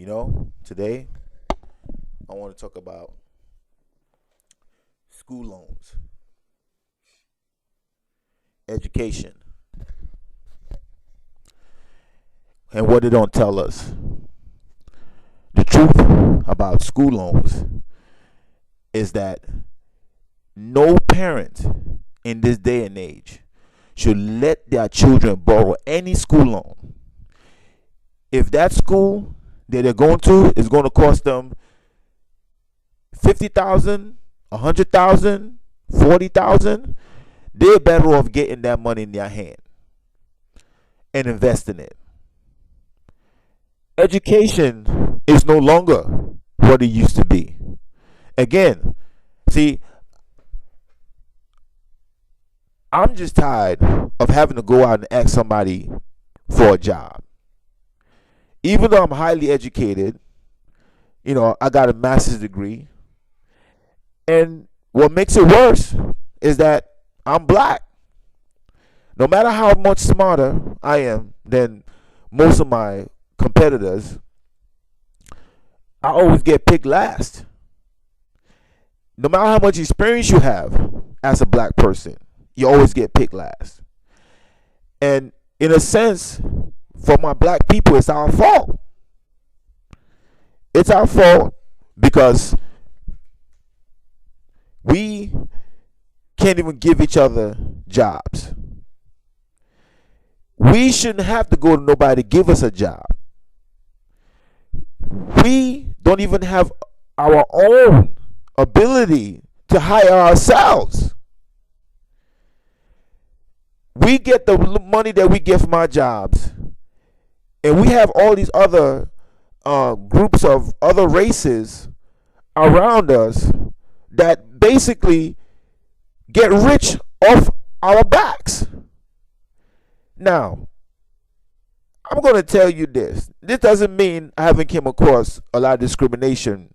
Today I want to talk about school loans, education, and what they don't tell us. The truth about school loans is that no parent in this day and age should let their children borrow any school loan. If that school that they're going to is going to cost them 50,000, 100,000, 40,000, they're better off getting that money in their hand and investing it. Education is no longer what it used to be. Again, see, I'm just tired of having to go out and ask somebody for a job. Even though I'm highly educated, I got a master's degree. And what makes it worse is that I'm black. No matter how much smarter I am than most of my competitors, I always get picked last. No matter how much experience you have as a black person, you always get picked last. And in a sense, for my black people, it's our fault. It's our fault because we can't even give each other jobs. We shouldn't have to go to nobody to give us a job. We don't even have our own ability to hire ourselves. We get the money that we get from our jobs, and we have all these other groups of other races around us that basically get rich off our backs. Now, I'm going to tell you this. This doesn't mean I haven't come across a lot of discrimination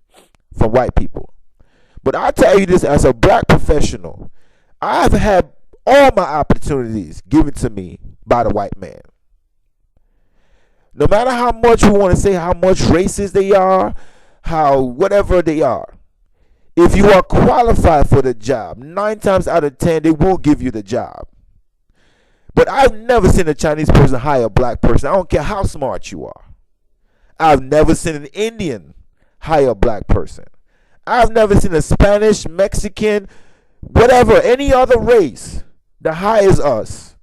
from white people. But I'll tell you this as a black professional. I've had all my opportunities given to me by the white man. No matter how much you want to say how much racist they are, how whatever they are, if you are qualified for the job, 9 times out of 10, they will give you the job. But I've never seen a Chinese person hire a black person. I don't care how smart you are. I've never seen an Indian hire a black person. I've never seen a Spanish, Mexican, whatever, any other race that hires us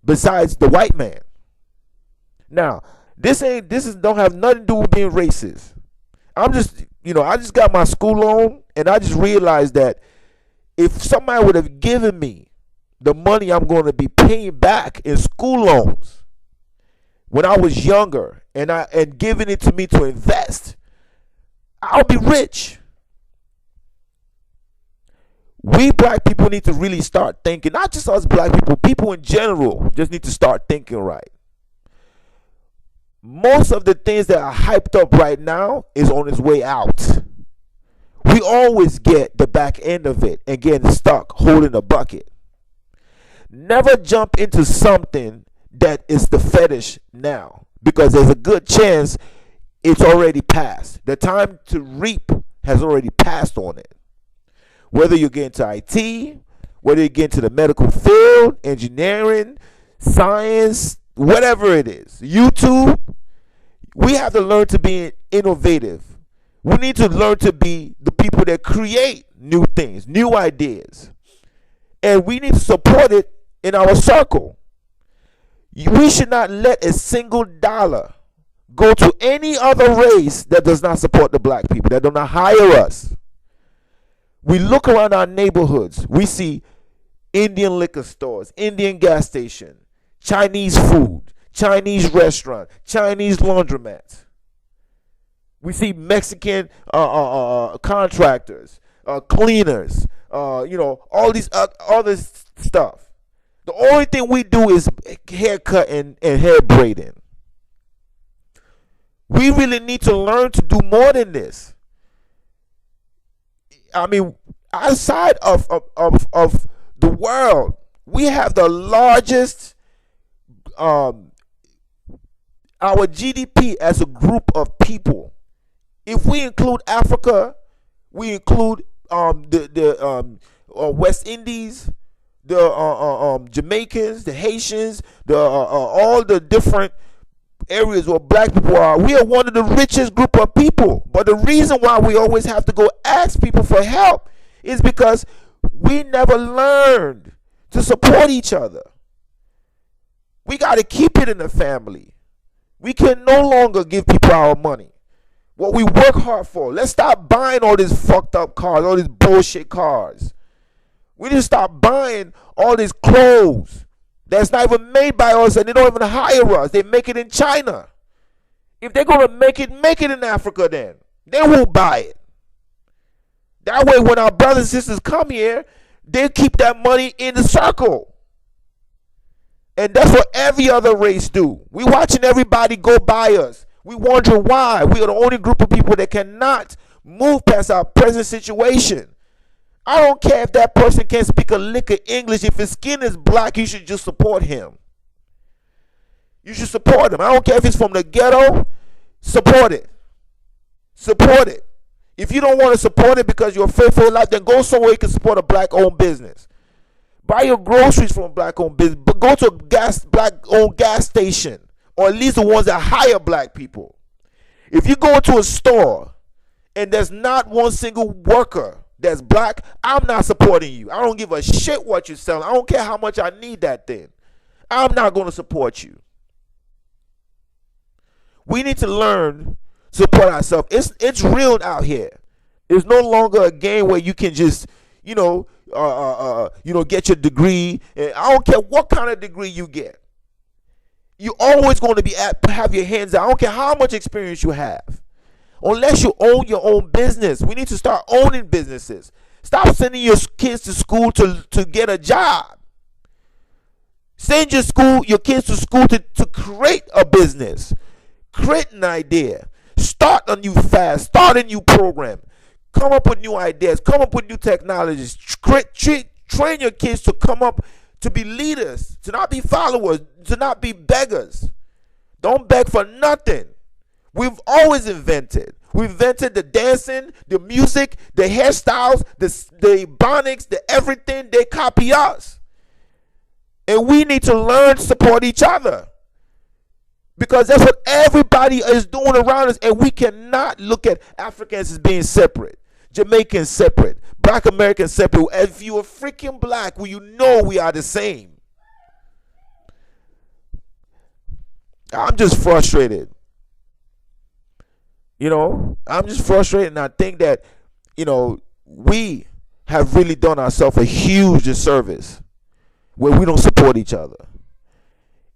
besides the white man. Now, this don't have nothing to do with being racist. I just got my school loan, and I just realized that if somebody would have given me the money I'm going to be paying back in school loans when I was younger and giving it to me to invest, I'll be rich. We black people need to really start thinking, not just us black people, people in general just need to start thinking right. Most of the things that are hyped up right now is on its way out. We always get the back end of it and getting stuck holding a bucket. Never jump into something that is the fetish now, because there's a good chance it's already passed. The time to reap has already passed on it. Whether you get into IT, whether you get into the medical field, engineering, science, whatever it is, YouTube, we have to learn to be innovative. We need to learn to be the people that create new things, new ideas. And we need to support it in our circle. We should not let a single dollar go to any other race that does not support the black people, that do not hire us. We look around our neighborhoods, we see Indian liquor stores, Indian gas station, Chinese food, Chinese restaurant, Chinese laundromats. We see Mexican contractors, cleaners, all this other stuff. The only thing we do is haircut and hair braiding. We really need to learn to do more than this. I mean, outside of the world, we have the largest our GDP as a group of people If we include Africa, we include the West Indies, the Jamaicans, the Haitians, the all the different areas where black people are. We are one of the richest group of people. But the reason why we always have to go ask people for help is because we never learned to support each other. We got to keep it in the family. We can no longer give people our money. What we work hard for. Let's stop buying all these fucked up cars, all these bullshit cars. We need to stop buying all these clothes that's not even made by us, and they don't even hire us. They make it in China. If they're going to make it in Africa then. Then we'll buy it. That way when our brothers and sisters come here, they keep that money in the circle. And that's what every other race do. We watching everybody go by us. We wonder why. We are the only group of people that cannot move past our present situation. I don't care if that person can't speak a lick of English. If his skin is black, you should just support him. You should support him. I don't care if he's from the ghetto. Support it. Support it. If you don't want to support it because you're faithful in life, then go somewhere you can support a black-owned business. Buy your groceries from a black-owned business, but go to a black-owned gas station, or at least the ones that hire black people. If you go into a store and there's not one single worker that's black, I'm not supporting you. I don't give a shit what you're selling. I don't care how much I need that thing. I'm not going to support you. We need to learn to support ourselves. It's real out here. It's no longer a game where you can just, get your degree. And I don't care what kind of degree you get. You're always going to have your hands out. I don't care how much experience you have. Unless you own your own business. We need to start owning businesses. Stop sending your kids to school to get a job. Send your kids to school to create a business. Create an idea. Start a new fast. Start a new program. Come up with new ideas. Come up with new technologies. Train your kids to come up to be leaders, to not be followers, to not be beggars. Don't beg for nothing. We've always invented. We invented the dancing, the music, the hairstyles, the ebonics, the everything. They copy us. And we need to learn to support each other. Because that's what everybody is doing around us. And we cannot look at Africans as being separate. Jamaicans separate. Black Americans separate. If you are freaking black, well, you know we are the same. I'm just frustrated. I'm just frustrated, and I think that, we have really done ourselves a huge disservice where we don't support each other.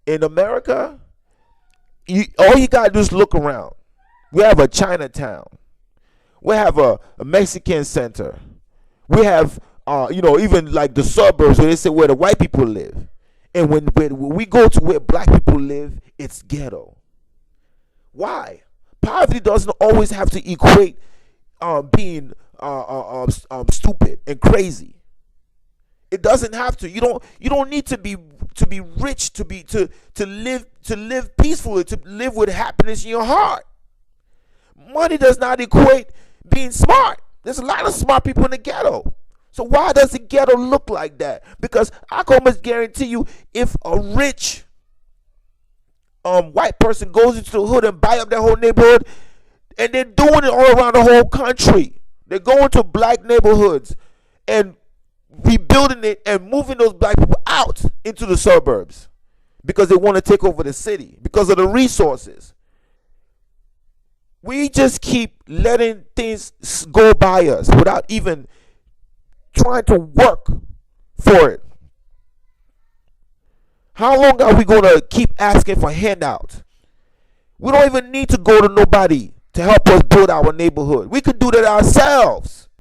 In America, all you got to do is look around. We have a Chinatown. We have a Mexican center. We have, even like the suburbs where they say where the white people live. And when we go to where black people live, it's ghetto. Why? Poverty doesn't always have to equate being stupid and crazy. It doesn't have to. You don't need to be rich to live peacefully, to live with happiness in your heart. Money does not equate being smart. There's a lot of smart people in the ghetto. So why does the ghetto look like that? Because I can almost guarantee you, if a rich white person goes into the hood and buy up that whole neighborhood, and they're doing it all around the whole country. They're going to black neighborhoods and rebuilding it and moving those black people out into the suburbs because they want to take over the city because of the resources. We just keep letting things go by us without even trying to work for it. How long are we going to keep asking for handouts? We don't even need to go to nobody to help us build our neighborhood. We could do that ourselves.